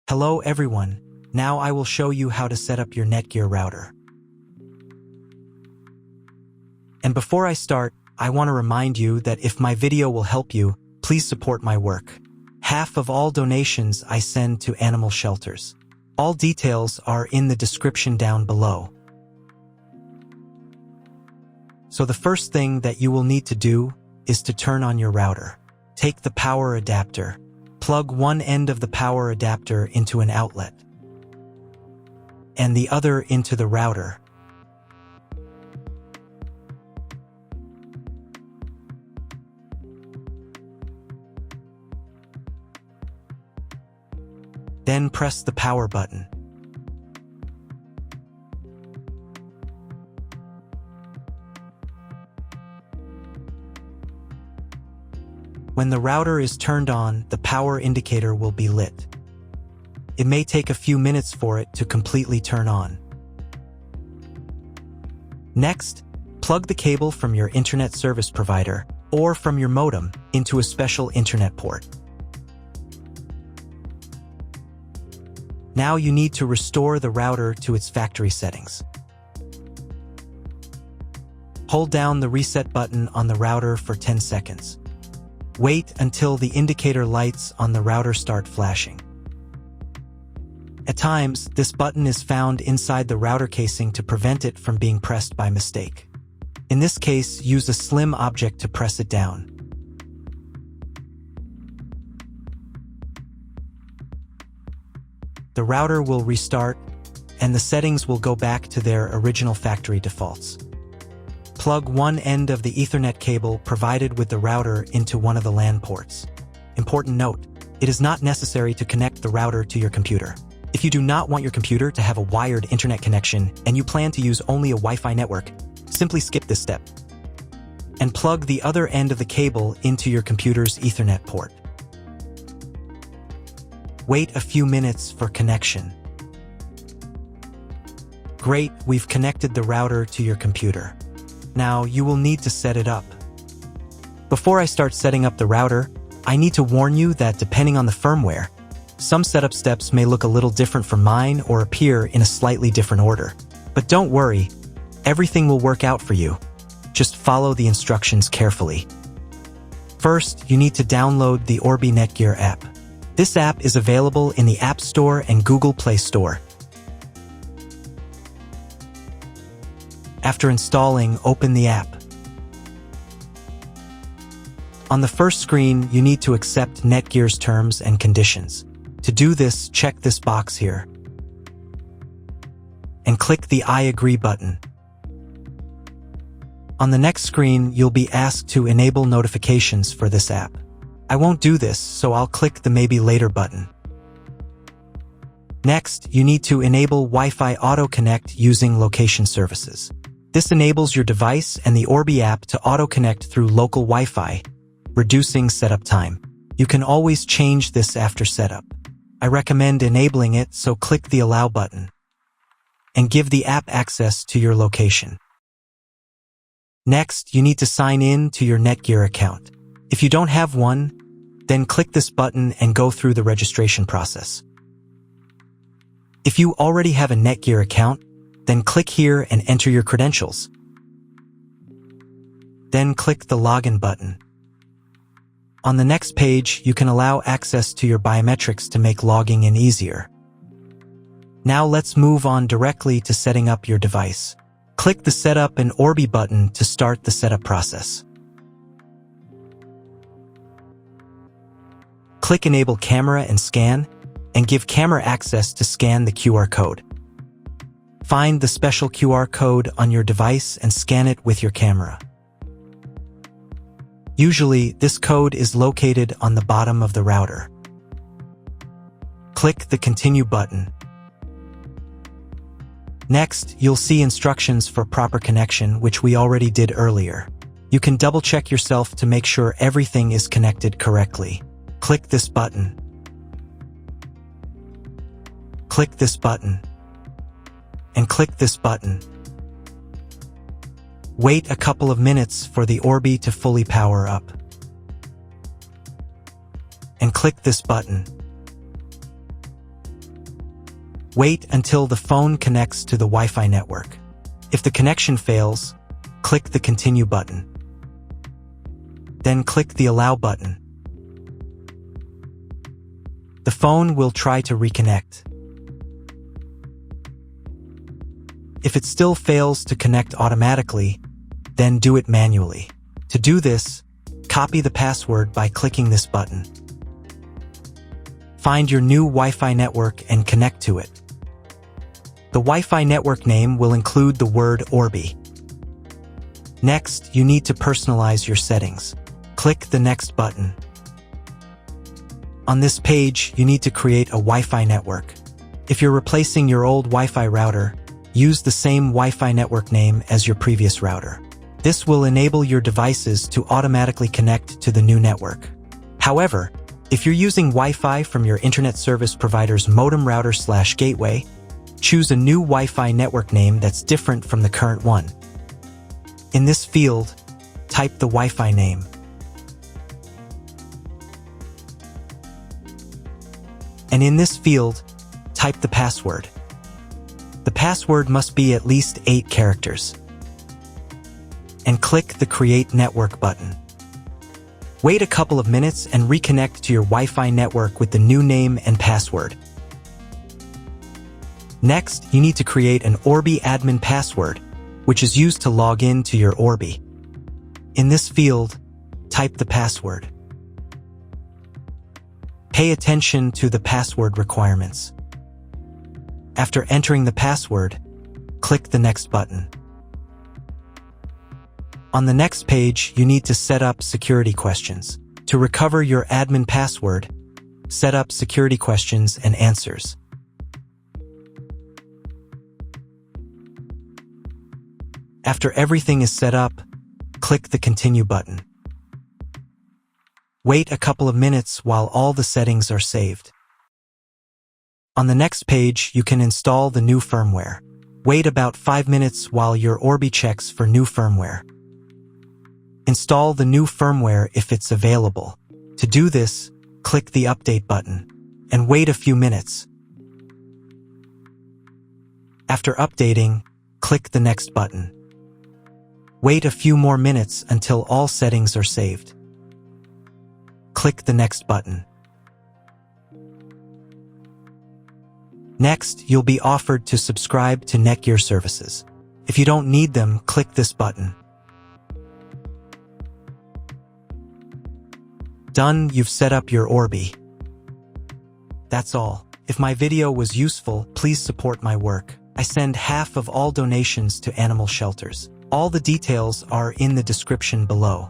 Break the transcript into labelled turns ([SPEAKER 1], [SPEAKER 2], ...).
[SPEAKER 1] Hello everyone, now I will show you how to set up your NETGEAR router. And before I start, I want to remind you that if my video will help you, please support my work. Half of all donations I send to animal shelters. All details are in the description down below. So the first thing that you will need to do is to turn on your router. Take the power adapter. Plug one end of the power adapter into an outlet and the other into the router. Then press the power button. When the router is turned on, the power indicator will be lit. It may take a few minutes for it to completely turn on. Next, plug the cable from your internet service provider or from your modem into a special internet port. Now you need to restore the router to its factory settings. Hold down the reset button on the router for 10 seconds. Wait until the indicator lights on the router start flashing. At times, this button is found inside the router casing to prevent it from being pressed by mistake. In this case, use a slim object to press it down. The router will restart, and the settings will go back to their original factory defaults. Plug one end of the Ethernet cable provided with the router into one of the LAN ports. Important note, it is not necessary to connect the router to your computer. If you do not want your computer to have a wired internet connection and you plan to use only a Wi-Fi network, simply skip this step and plug the other end of the cable into your computer's Ethernet port. Wait a few minutes for connection. Great, we've connected the router to your computer. Now you will need to set it up. Before I start setting up the router, I need to warn you that depending on the firmware, some setup steps may look a little different from mine or appear in a slightly different order. But don't worry, everything will work out for you. Just follow the instructions carefully. First, you need to download the Orbi NETGEAR app. This app is available in the App Store and Google Play Store. After installing, open the app. On the first screen, you need to accept NETGEAR's terms and conditions. To do this, check this box here and click the I agree button. On the next screen, you'll be asked to enable notifications for this app. I won't do this, so I'll click the Maybe Later button. Next, you need to enable Wi-Fi Auto Connect using location services. This enables your device and the Orbi app to auto-connect through local Wi-Fi, reducing setup time. You can always change this after setup. I recommend enabling it, so click the Allow button and give the app access to your location. Next, you need to sign in to your NETGEAR account. If you don't have one, then click this button and go through the registration process. If you already have a NETGEAR account, then click here and enter your credentials. Then click the Login button. On the next page, you can allow access to your biometrics to make logging in easier. Now let's move on directly to setting up your device. Click the Setup and Orbi button to start the setup process. Click Enable Camera and Scan, and give camera access to scan the QR code. Find the special QR code on your device and scan it with your camera. Usually, this code is located on the bottom of the router. Click the Continue button. Next, you'll see instructions for proper connection, which we already did earlier. You can double-check yourself to make sure everything is connected correctly. Click this button. Click this button. And click this button. Wait a couple of minutes for the Orbi to fully power up. And click this button. Wait until the phone connects to the Wi-Fi network. If the connection fails, click the Continue button. Then click the Allow button. The phone will try to reconnect. If it still fails to connect automatically, then do it manually. To do this, copy the password by clicking this button. Find your new Wi-Fi network and connect to it. The Wi-Fi network name will include the word Orbi. Next, you need to personalize your settings. Click the Next button. On this page, you need to create a Wi-Fi network. If you're replacing your old Wi-Fi router, use the same Wi-Fi network name as your previous router. This will enable your devices to automatically connect to the new network. However, if you're using Wi-Fi from your internet service provider's modem router/gateway, choose a new Wi-Fi network name that's different from the current one. In this field, type the Wi-Fi name. And in this field, type the password. The password must be at least 8 characters. And click the Create Network button. Wait a couple of minutes and reconnect to your Wi-Fi network with the new name and password. Next, you need to create an Orbi admin password, which is used to log in to your Orbi. In this field, type the password. Pay attention to the password requirements. After entering the password, click the Next button. On the next page, you need to set up security questions. To recover your admin password, set up security questions and answers. After everything is set up, click the Continue button. Wait a couple of minutes while all the settings are saved. On the next page, you can install the new firmware. Wait about 5 minutes while your Orbi checks for new firmware. Install the new firmware if it's available. To do this, click the Update button and wait a few minutes. After updating, click the Next button. Wait a few more minutes until all settings are saved. Click the Next button. Next, you'll be offered to subscribe to NETGEAR services. If you don't need them, click this button. Done, you've set up your Orbi. That's all. If my video was useful, please support my work. I send half of all donations to animal shelters. All the details are in the description below.